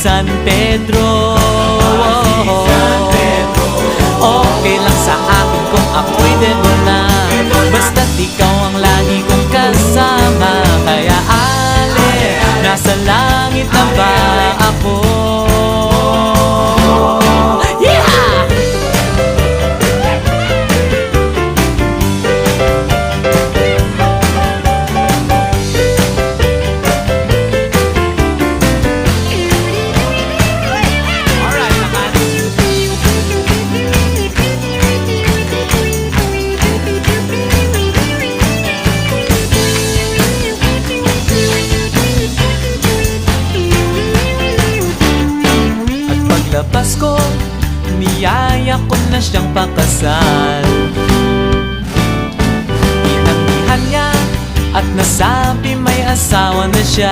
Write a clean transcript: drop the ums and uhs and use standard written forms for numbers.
San Pedro. Okay lang sa akin kung ako'y debo na, basta't ikaw ang lagi kong kasama. Kaya ale, nasa langit na ba ako? Pasko, niyaya ko na siyang pakasal. Inanggihan niya at nasabi may asawa na siya.